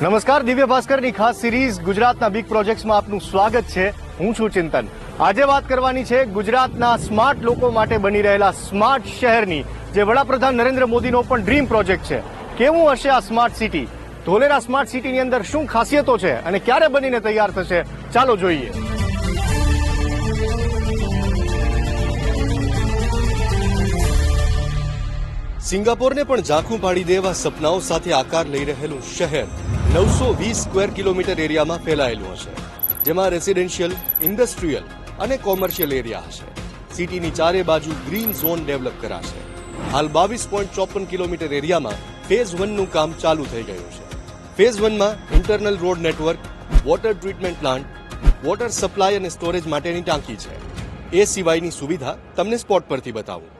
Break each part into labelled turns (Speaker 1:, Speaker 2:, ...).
Speaker 1: નમસ્કાર, દિવ્ય ભાસ્કરની ખાસ સિરીઝ ગુજરાતના બિગ પ્રોજેક્ટ્સમાં આપનું સ્વાગત છે. હું છું ચિંતન. આજે વાત કરવાની છે ગુજરાતના સ્માર્ટ લોકો માટે બની રહેલા સ્માર્ટ શહેરની, જે વડાપ્રધાન નરેન્દ્ર મોદીનો પણ ડ્રીમ પ્રોજેક્ટ છે. કેવું હશે આ સ્માર્ટ સિટી? ધોલેરા સ્માર્ટ સિટીની અંદર શું ખાસિયતો છે અને ક્યારે બનીને તૈયાર થશે? ચાલો જોઈએ. સિંગાપોરને પણ ઝાંખું પાડી દે એવા સપનાઓ સાથે આકાર લઈ રહેલું શહેર 920 સ્ક્વેર કિલોમીટર એરિયામાં ફેલાયેલું હશે, જેમાં રેસિડેન્શિયલ, ઇન્ડસ્ટ્રીયલ અને કોમર્શિયલ એરિયા હશે. સિટીની ચારે બાજુ ગ્રીન ઝોન ડેવલપ કરાશે. હાલ 22.54 કિલોમીટર એરિયામાં ફેઝ 1 નું કામ ચાલુ થઈ ગયું છે. ફેઝ 1 માં internal road network, water treatment plant, water supply અને સ્ટોરેજ માટેની ટાંકી છે. એ સિવાયની સુવિધા તમને સ્પોટ પરથી બતાવું.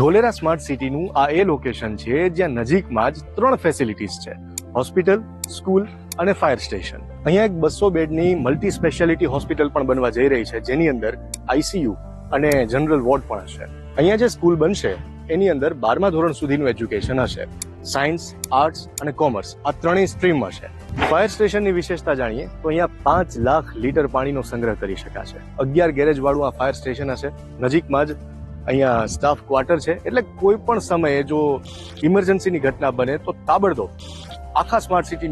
Speaker 1: ધોલેરા સ્માર્ટ સિટીનું આ એ લોકેશન છે જ્યાં નજીકમાં જ 3 ફેસિલિટીઝ છે: હોસ્પિટલ, સ્કૂલ અને ફાયર સ્ટેશન. અહીંયા એક 200 બેડની મલ્ટી સ્પેશિયાલિટી હોસ્પિટલ પણ બનવા જઈ રહી છે, જેની અંદર આઈસીયુ અને જનરલ વોર્ડ પણ હશે. અહીંયા જે સ્કૂલ બનશે એની અંદર 12મા ધોરણ સુધીનું એજ્યુકેશન હશે. સાયન્સ, આર્ટ્સ અને કોમર્સ આ ત્રણેય સ્ટ્રીમ હશે. ફાયર સ્ટેશનની વિશેષતા જાણીએ તો અહીંયા 5 લાખ લીટર પાણીનો સંગ્રહ કરી શકાશે. 11 ગેરેજ વાળું આ ફાયર સ્ટેશન હશે. નજીકમાં જ અહીંયા સ્ટાફ ક્વાર્ટર છે, એટલે કોઈ પણ સમયે જો ઇમરજન્સીની ઘટના બને તો તાબડતોબ આખા સ્માર્ટ સિટી